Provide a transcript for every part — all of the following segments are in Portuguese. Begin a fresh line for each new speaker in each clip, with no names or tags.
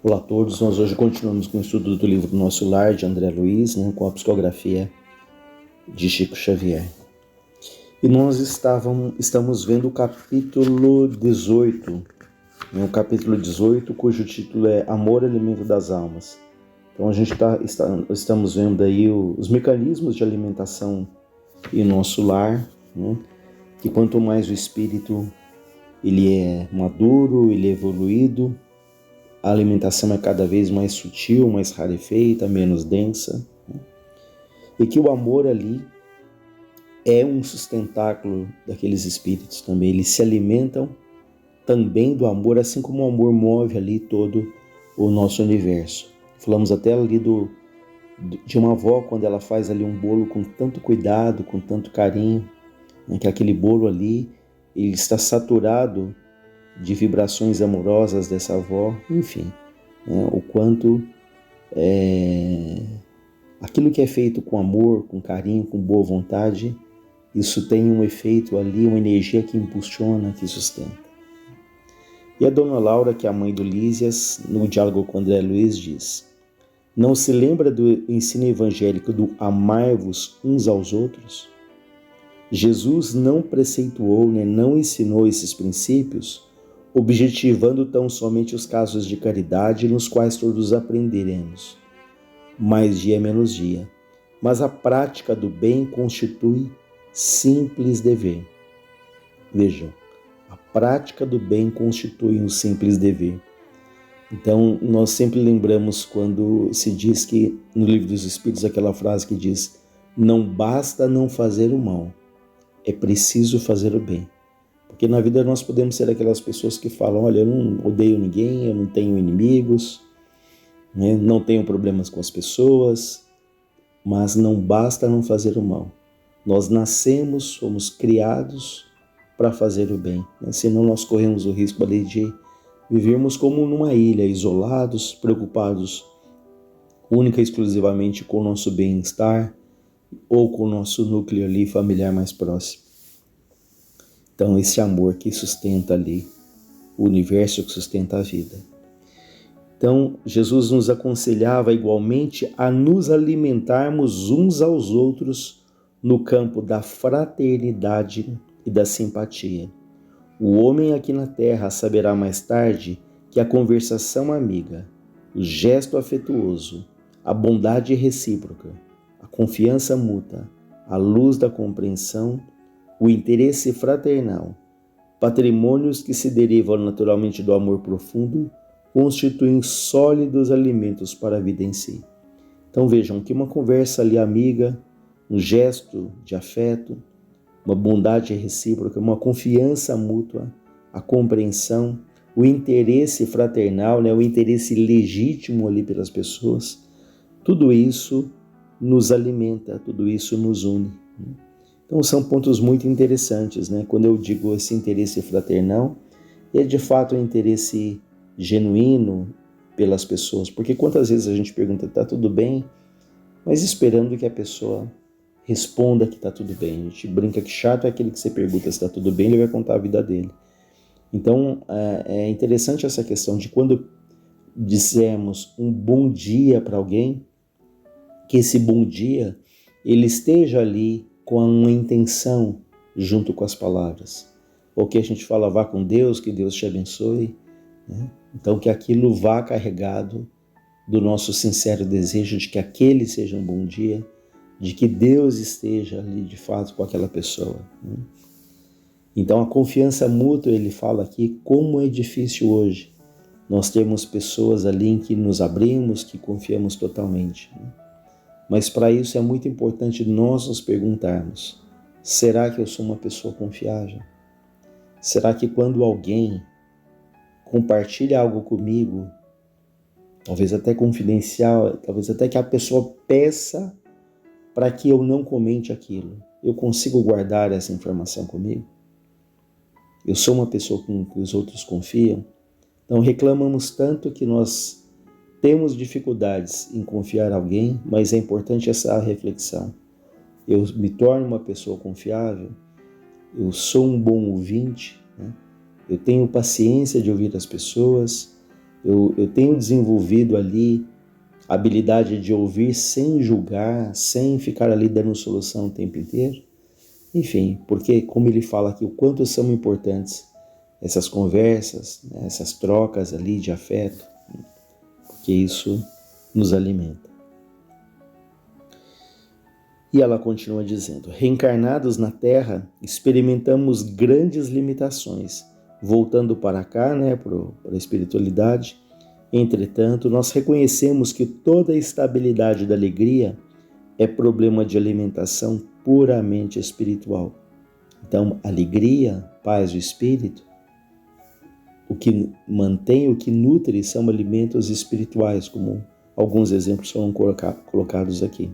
Olá a todos, nós hoje continuamos com o estudo do livro Nosso Lar, de André Luiz, com a psicografia de Chico Xavier. E nós estamos vendo o capítulo 18, o capítulo 18, cujo título é Amor, Alimento das Almas. Então a gente estamos vendo aí os mecanismos de alimentação em nosso lar, que quanto mais o espírito ele é maduro, ele é evoluído, a alimentação é cada vez mais sutil, mais rarefeita, menos densa. E que o amor ali é um sustentáculo daqueles espíritos também. Eles se alimentam também do amor, assim como o amor move ali todo o nosso universo. Falamos até ali de uma avó, quando ela faz ali um bolo com tanto cuidado, com tanto carinho, que aquele bolo ali ele está saturado de vibrações amorosas dessa avó, enfim, o quanto aquilo que é feito com amor, com carinho, com boa vontade, isso tem um efeito ali, uma energia que impulsiona, que sustenta. E a dona Laura, que é a mãe do Lísias, no diálogo com André Luiz, diz: não se lembra do ensino evangélico do amai-vos uns aos outros? Jesus não preceituou, não ensinou esses princípios, objetivando tão somente os casos de caridade nos quais todos aprenderemos, mais dia menos dia. Mas a prática do bem constitui simples dever. Vejam, a prática do bem constitui um simples dever. Então, nós sempre lembramos quando se diz que, no Livro dos Espíritos, aquela frase que diz: não basta não fazer o mal, é preciso fazer o bem. Porque na vida nós podemos ser aquelas pessoas que falam: olha, eu não odeio ninguém, eu não tenho inimigos, não tenho problemas com as pessoas, mas não basta não fazer o mal. Nós nascemos, fomos criados para fazer o bem, senão nós corremos o risco ali de vivermos como numa ilha, isolados, preocupados única e exclusivamente com o nosso bem-estar ou com o nosso núcleo ali familiar mais próximo. Então, esse amor que sustenta ali o universo, que sustenta a vida. Então, Jesus nos aconselhava igualmente a nos alimentarmos uns aos outros no campo da fraternidade e da simpatia. O homem aqui na terra saberá mais tarde que a conversação amiga, o gesto afetuoso, a bondade recíproca, a confiança mútua, a luz da compreensão, o interesse fraternal, patrimônios que se derivam naturalmente do amor profundo, constituem sólidos alimentos para a vida em si. Então vejam que uma conversa ali amiga, um gesto de afeto, uma bondade recíproca, uma confiança mútua, a compreensão, o interesse fraternal, o interesse legítimo ali pelas pessoas, tudo isso nos alimenta, tudo isso nos une. Então são pontos muito interessantes, Quando eu digo esse interesse fraternal, é de fato um interesse genuíno pelas pessoas, porque quantas vezes a gente pergunta, tá tudo bem? Mas esperando que a pessoa responda que tá tudo bem. A gente brinca que chato é aquele que você pergunta se tá tudo bem, ele vai contar a vida dele. Então é interessante essa questão de quando dissemos um bom dia para alguém, que esse bom dia ele esteja ali com uma intenção junto com as palavras. Ou que a gente fala, vá com Deus, que Deus te abençoe. Então que aquilo vá carregado do nosso sincero desejo de que aquele seja um bom dia, de que Deus esteja ali de fato com aquela pessoa. Então a confiança mútua, ele fala aqui, como é difícil hoje nós termos pessoas ali em que nos abrimos, que confiamos totalmente. Mas para isso é muito importante nós nos perguntarmos, será que eu sou uma pessoa confiável? Será que quando alguém compartilha algo comigo, talvez até confidencial, talvez até que a pessoa peça para que eu não comente aquilo, eu consigo guardar essa informação comigo? Eu sou uma pessoa com que os outros confiam? Então reclamamos tanto que nós temos dificuldades em confiar em alguém, mas é importante essa reflexão. Eu me torno uma pessoa confiável? Eu sou um bom ouvinte? Eu tenho paciência de ouvir as pessoas? Eu tenho desenvolvido ali a habilidade de ouvir sem julgar, sem ficar ali dando solução o tempo inteiro. Enfim, porque como ele fala aqui, o quanto são importantes essas conversas, né, essas trocas ali de afeto, porque isso nos alimenta. E ela continua dizendo: reencarnados na Terra, experimentamos grandes limitações, voltando para cá, né, para a espiritualidade. Entretanto, nós reconhecemos que toda a estabilidade da alegria é problema de alimentação puramente espiritual. Então, alegria, paz do espírito, o que mantém, o que nutre são alimentos espirituais, como alguns exemplos foram colocados aqui.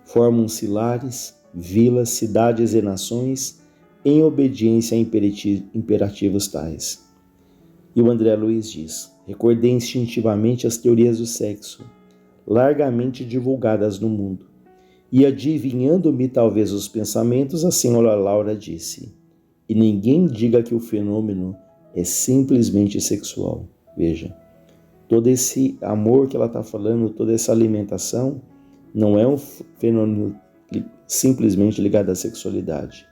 Formam-se lares, vilas, cidades e nações em obediência a imperativos tais. E o André Luiz diz: recordei instintivamente as teorias do sexo, largamente divulgadas no mundo, e adivinhando-me talvez os pensamentos, a senhora Laura disse: e ninguém diga que o fenômeno é simplesmente sexual. Veja, todo esse amor que ela está falando, toda essa alimentação, não é um fenômeno simplesmente ligado à sexualidade.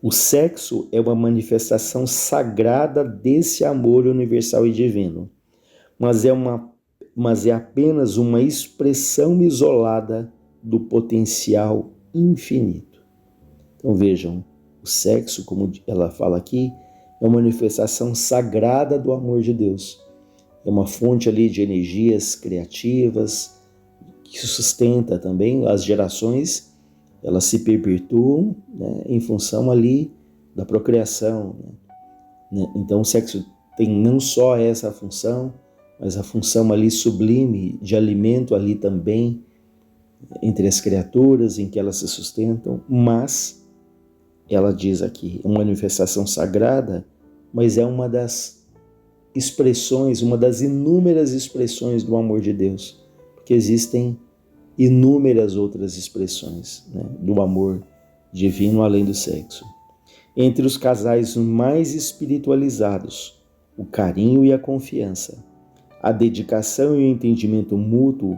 O sexo é uma manifestação sagrada desse amor universal e divino, mas é apenas uma expressão isolada do potencial infinito. Então vejam, o sexo, como ela fala aqui, é uma manifestação sagrada do amor de Deus. É uma fonte ali de energias criativas que sustenta também as gerações. Elas se perpetuam, né, em função ali da procriação, né? Então o sexo tem não só essa função, mas a função ali sublime de alimento ali também entre as criaturas em que elas se sustentam, mas ela diz aqui, uma manifestação sagrada, mas é uma das expressões, uma das inúmeras expressões do amor de Deus, porque existem inúmeras outras expressões, né, do amor divino além do sexo. Entre os casais mais espiritualizados, o carinho e a confiança, a dedicação e o entendimento mútuo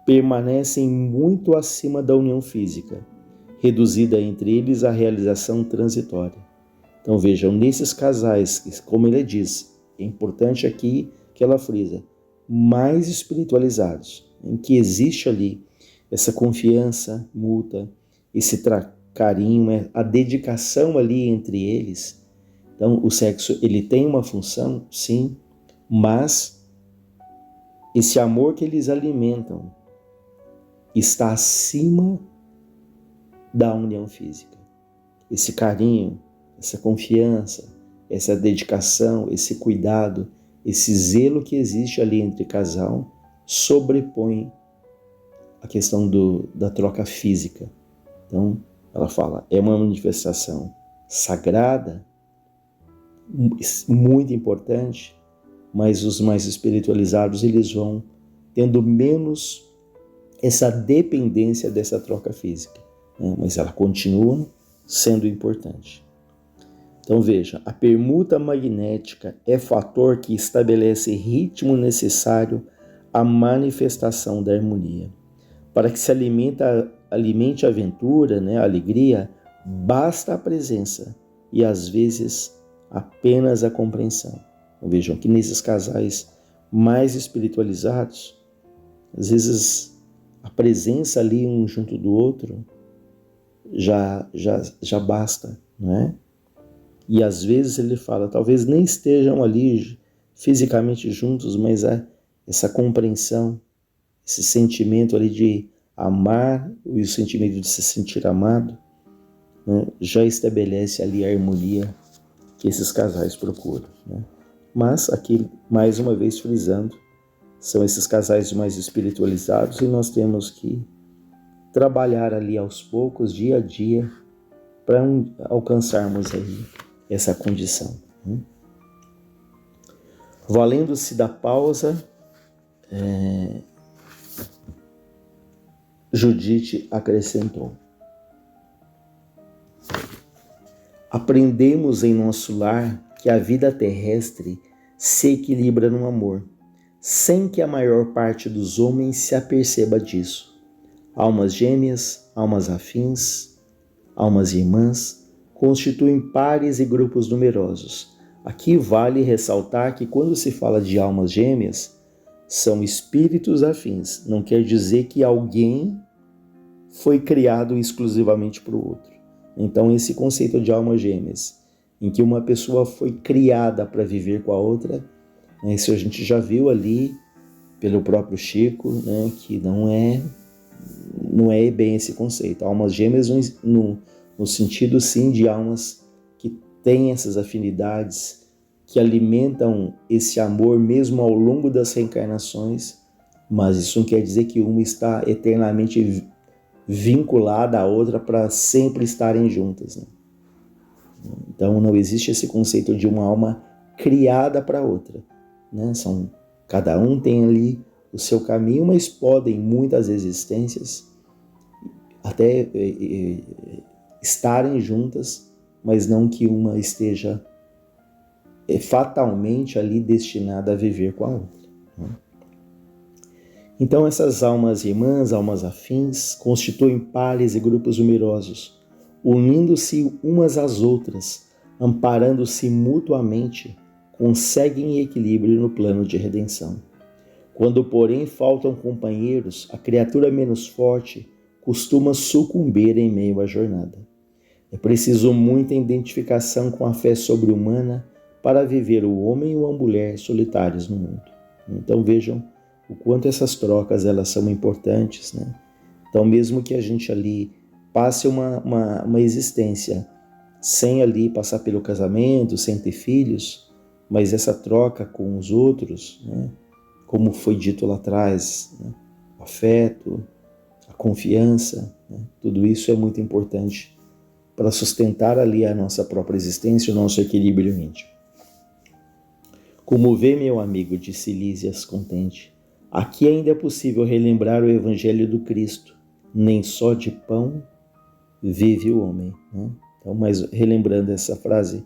permanecem muito acima da união física, reduzida entre eles à realização transitória. Então vejam, nesses casais, como ele diz, é importante aqui que ela frisa, mais espiritualizados, em que existe ali essa confiança mútua, esse carinho, a dedicação ali entre eles. Então o sexo, ele tem uma função, sim, mas esse amor que eles alimentam está acima da união física. Esse carinho, essa confiança, essa dedicação, esse cuidado, esse zelo que existe ali entre casal sobrepõe a questão da troca física. Então, ela fala, é uma manifestação sagrada, muito importante, mas os mais espiritualizados, eles vão tendo menos essa dependência dessa troca física, né? Mas ela continua sendo importante. Então veja, a permuta magnética é fator que estabelece ritmo necessário à manifestação da harmonia. Para que se alimente a aventura, né, a alegria, basta a presença e às vezes apenas a compreensão. Então, vejam que nesses casais mais espiritualizados, às vezes a presença ali um junto do outro já basta, não é? E às vezes ele fala, talvez nem estejam ali fisicamente juntos, mas essa compreensão, esse sentimento ali de amar e o sentimento de se sentir amado, né, já estabelece ali a harmonia que esses casais procuram, né? Mas aqui, mais uma vez frisando, são esses casais mais espiritualizados e nós temos que trabalhar ali aos poucos, dia a dia, para alcançarmos aí essa condição. Valendo-se da pausa, Judite acrescentou: aprendemos em nosso lar que a vida terrestre se equilibra no amor, sem que a maior parte dos homens se aperceba disso. Almas gêmeas, almas afins, almas irmãs, constituem pares e grupos numerosos. Aqui vale ressaltar que quando se fala de almas gêmeas, são espíritos afins. Não quer dizer que alguém foi criado exclusivamente para o outro. Então, esse conceito de almas gêmeas, em que uma pessoa foi criada para viver com a outra, isso a gente já viu ali pelo próprio Chico, que não é bem esse conceito. Almas gêmeas no sentido, sim, de almas que têm essas afinidades, que alimentam esse amor mesmo ao longo das reencarnações, mas isso não quer dizer que uma está eternamente vinculada à outra para sempre estarem juntas. Então não existe esse conceito de uma alma criada para outra. Cada um tem ali o seu caminho, mas podem muitas existências até estarem juntas, mas não que uma esteja fatalmente ali destinada a viver com a outra. Então essas almas irmãs, almas afins, constituem pares e grupos numerosos, unindo-se umas às outras, amparando-se mutuamente, conseguem equilíbrio no plano de redenção. Quando, porém, faltam companheiros, a criatura menos forte costuma sucumbir em meio à jornada. É preciso muita identificação com a fé sobre-humana para viver o homem ou a mulher solitários no mundo. Então vejam o quanto essas trocas elas são importantes. Então mesmo que a gente ali passe uma existência sem ali passar pelo casamento, sem ter filhos, mas essa troca com os outros, como foi dito lá atrás, o afeto, a confiança, tudo isso é muito importante para sustentar ali a nossa própria existência, o nosso equilíbrio íntimo. Como vê, meu amigo, disse Lísias contente, aqui ainda é possível relembrar o Evangelho do Cristo. Nem só de pão vive o homem. Então, mas relembrando essa frase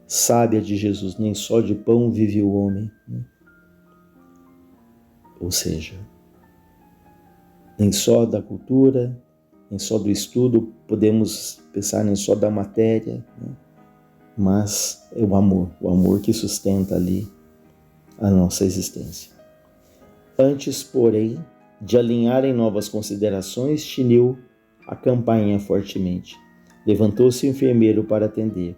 sábia de Jesus, nem só de pão vive o homem. Ou seja, nem só da cultura, nem só do estudo, podemos pensar nem só da matéria, mas é o amor que sustenta ali a nossa existência. Antes, porém, de alinhar em novas considerações, tiniu a campainha fortemente. Levantou-se o enfermeiro para atender.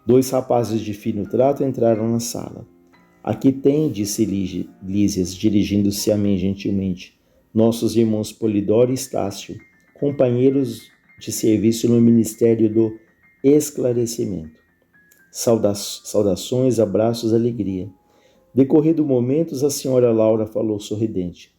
2 rapazes de fino trato entraram na sala. Aqui tem, disse Lísias, dirigindo-se a mim gentilmente, nossos irmãos Polidoro e Estácio, companheiros de serviço no Ministério do Esclarecimento. Saudações, abraços, alegria. Decorrido momentos, a senhora Laura falou sorridente.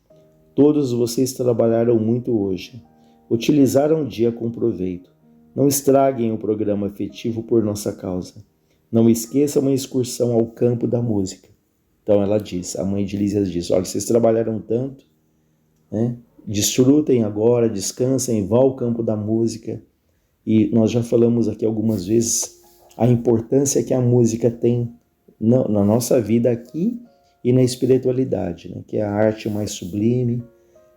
Todos vocês trabalharam muito hoje. Utilizaram o dia com proveito. Não estraguem o programa afetivo por nossa causa. Não esqueçam uma excursão ao campo da música. Então ela diz, a mãe de Lísias diz, olha, vocês trabalharam tanto, desfrutem agora, descansem, vá ao campo da música. E nós já falamos aqui algumas vezes a importância que a música tem na nossa vida aqui e na espiritualidade, que é a arte mais sublime,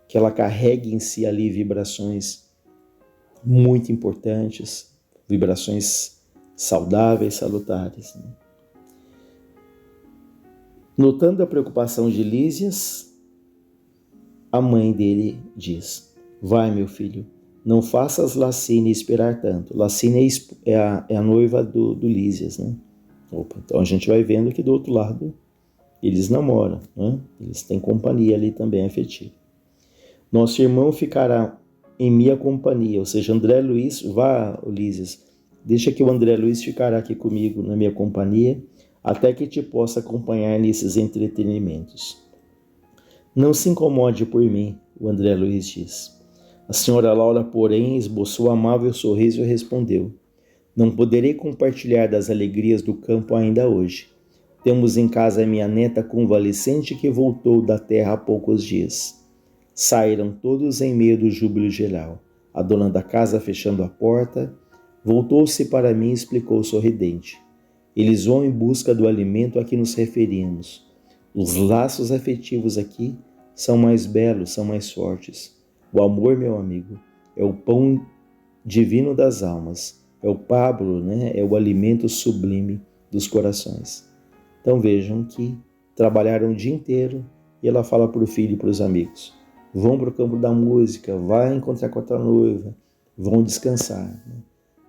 que ela carrega em si ali vibrações muito importantes, vibrações saudáveis, salutares. Notando a preocupação de Lísias, a mãe dele diz, vai, meu filho, não faças Lacine esperar tanto. Lacine é a noiva do Lísias, Então a gente vai vendo que do outro lado eles namoram, Eles têm companhia ali também afetiva. Nosso irmão ficará em minha companhia, ou seja, André Luiz, vá, Lísias, deixa que o André Luiz ficará aqui comigo na minha companhia, até que te possa acompanhar nesses entretenimentos. Não se incomode por mim, o André Luiz diz. A senhora Laura, porém, esboçou amável sorriso e respondeu, não poderei compartilhar das alegrias do campo ainda hoje. Temos em casa a minha neta convalescente que voltou da terra há poucos dias. Saíram todos em meio do júbilo geral. A dona da casa, fechando a porta, voltou-se para mim e explicou sorridente. Eles vão em busca do alimento a que nos referimos. Os laços afetivos aqui são mais belos, são mais fortes. O amor, meu amigo, é o pão divino das almas. É o pábulo, né? É o alimento sublime dos corações. Então vejam que trabalharam o dia inteiro e ela fala para o filho e para os amigos: vão para o campo da música, vai encontrar com a tua noiva, vão descansar, né?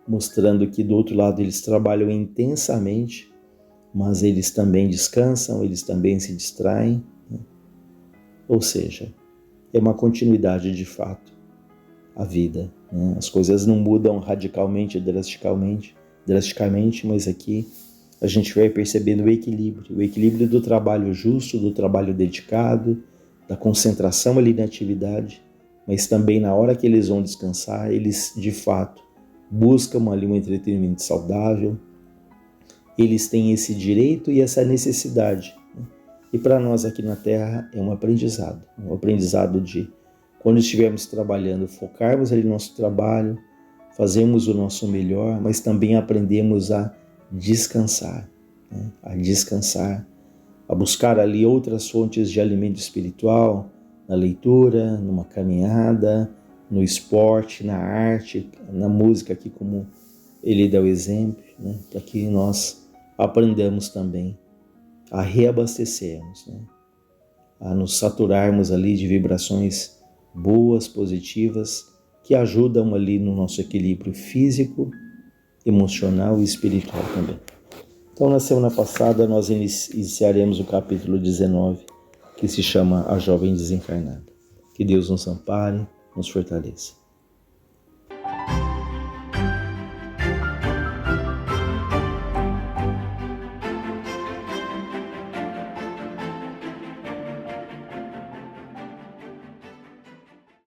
Mostrando que do outro lado eles trabalham intensamente, mas eles também descansam, eles também se distraem, né? Ou seja, é uma continuidade de fato a vida, né? As coisas não mudam radicalmente, drasticamente, mas aqui a gente vai percebendo o equilíbrio do trabalho justo, do trabalho dedicado, da concentração ali na atividade, mas também na hora que eles vão descansar, eles de fato buscam ali um entretenimento saudável, eles têm esse direito e essa necessidade, né? E para nós aqui na Terra é um aprendizado de, quando estivermos trabalhando, focarmos ali no nosso trabalho, fazemos o nosso melhor, mas também aprendemos a descansar, né? A buscar ali outras fontes de alimento espiritual, na leitura, numa caminhada, no esporte, na arte, na música, aqui como ele dá o exemplo, né? Para que nós aprendamos também a reabastecermos, né? A nos saturarmos ali de vibrações boas, positivas, que ajudam ali no nosso equilíbrio físico, emocional e espiritual também. Então, na semana passada, nós iniciaremos o capítulo 19, que se chama A Jovem Desencarnada. Que Deus nos ampare, nos fortaleça.